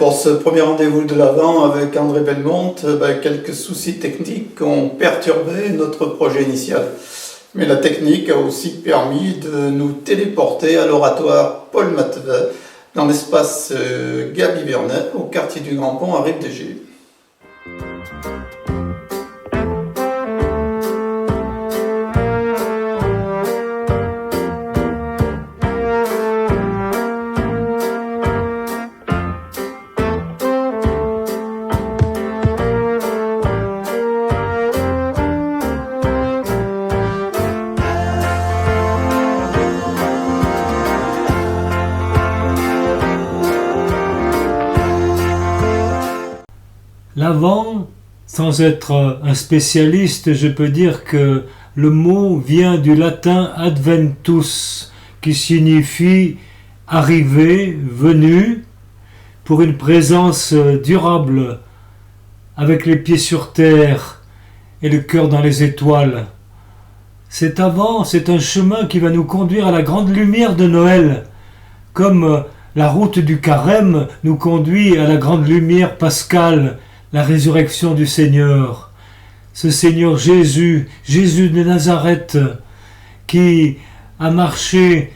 pour ce premier rendez-vous de l'Avent avec André Belmont, quelques soucis techniques ont perturbé notre projet initial. Mais la technique a aussi permis de nous téléporter à l'oratoire Paul Matevet, dans l'espace Gaby Vernet, au quartier du Grand Pont à Rive-des-Gilles. L'Avent, sans être un spécialiste, je peux dire que le mot vient du latin adventus, qui signifie arriver, venu, pour une présence durable, avec les pieds sur terre et le cœur dans les étoiles. Cet Avent, c'est un chemin qui va nous conduire à la grande lumière de Noël, comme la route du Carême nous conduit à la grande lumière pascale, la résurrection du Seigneur. Ce Seigneur Jésus, Jésus de Nazareth, qui a marché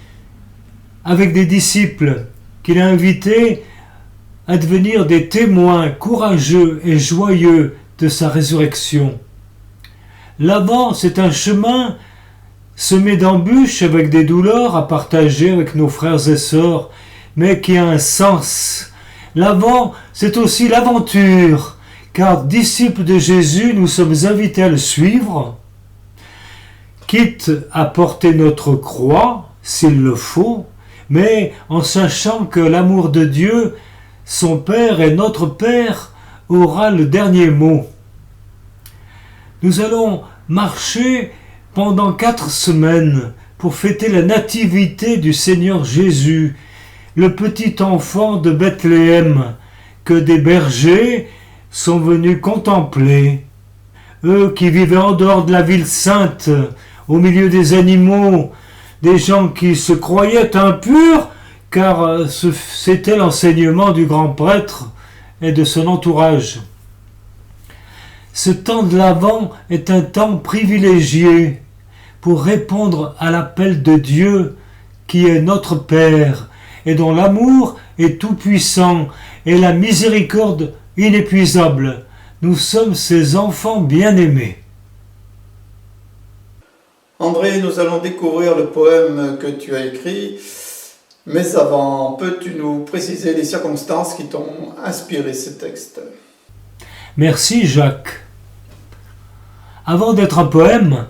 avec des disciples, qu'il a invités à devenir des témoins courageux et joyeux de sa résurrection. L'Avent, c'est un chemin semé d'embûches avec des douleurs à partager avec nos frères et sœurs, mais qui a un sens. L'Avent, c'est aussi l'aventure, car disciples de Jésus, nous sommes invités à le suivre, quitte à porter notre croix, s'il le faut, mais en sachant que l'amour de Dieu, son Père et notre Père, aura le dernier mot. Nous allons marcher pendant 4 semaines pour fêter la nativité du Seigneur Jésus, le petit enfant de Bethléem, que des bergers sont venus contempler, eux qui vivaient en dehors de la ville sainte, au milieu des animaux, des gens qui se croyaient impurs, car c'était l'enseignement du grand prêtre et de son entourage. Ce temps de l'Avent est un temps privilégié pour répondre à l'appel de Dieu, qui est notre Père, et dont l'amour est tout-puissant, et la miséricorde inépuisable. Nous sommes ses enfants bien-aimés. André, nous allons découvrir le poème que tu as écrit, mais avant, peux-tu nous préciser les circonstances qui t'ont inspiré ce texte ? Merci Jacques. Avant d'être un poème,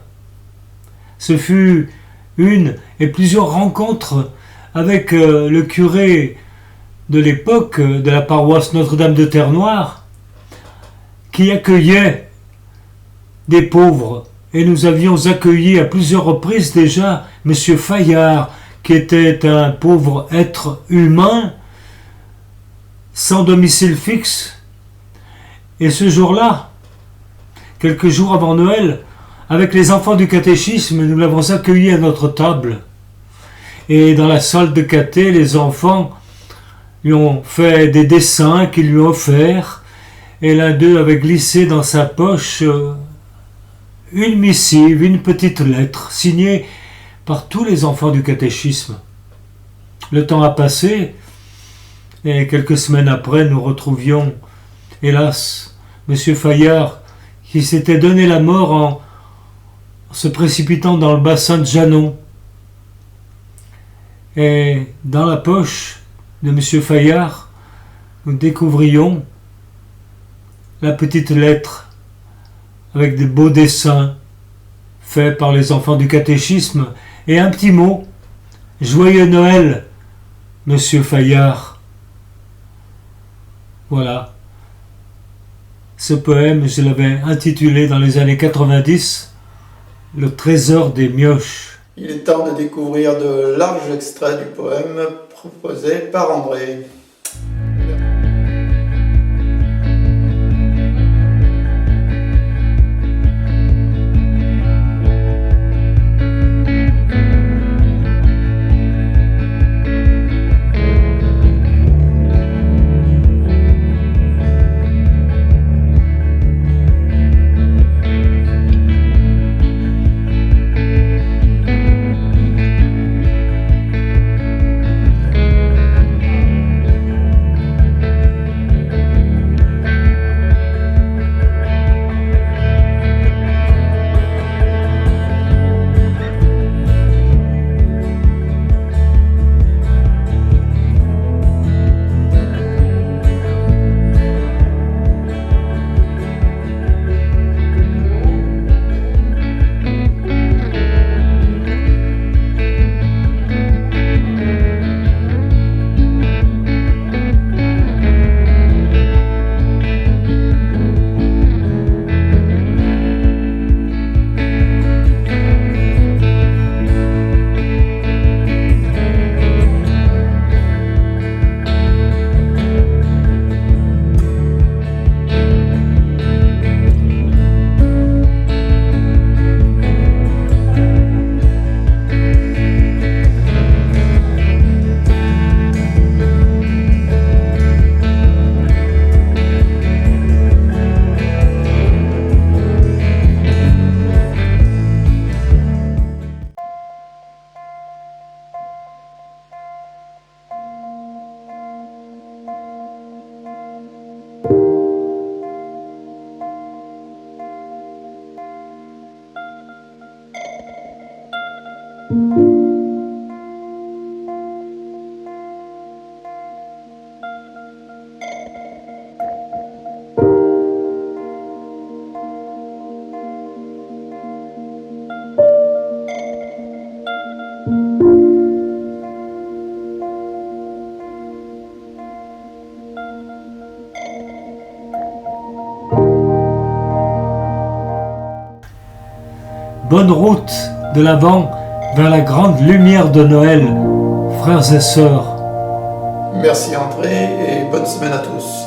ce fut une et plusieurs rencontres avec le curé de l'époque de la paroisse Notre-Dame de Terre-Noire, qui accueillait des pauvres. Et nous avions accueilli à plusieurs reprises déjà M. Fayard, qui était un pauvre être humain, sans domicile fixe. Et ce jour-là, quelques jours avant Noël, avec les enfants du catéchisme, nous l'avons accueilli à notre table. Et dans la salle de caté, les enfants lui ont fait des dessins qu'ils lui ont offerts, et l'un d'eux avait glissé dans sa poche une missive, une petite lettre, signée par tous les enfants du catéchisme. Le temps a passé, et quelques semaines après, nous retrouvions, hélas, M. Fayard, qui s'était donné la mort en se précipitant dans le bassin de Janon. Et dans la poche de M. Fayard, nous découvrions la petite lettre avec des beaux dessins faits par les enfants du catéchisme et un petit mot: Joyeux Noël, M. Fayard. Voilà. Ce poème, je l'avais intitulé dans les années 90, Le trésor des mioches. Il est temps de découvrir de larges extraits du poème proposé par André. bonne route de l'Avent vers la grande lumière de Noël, frères et sœurs. Merci André et bonne semaine à tous.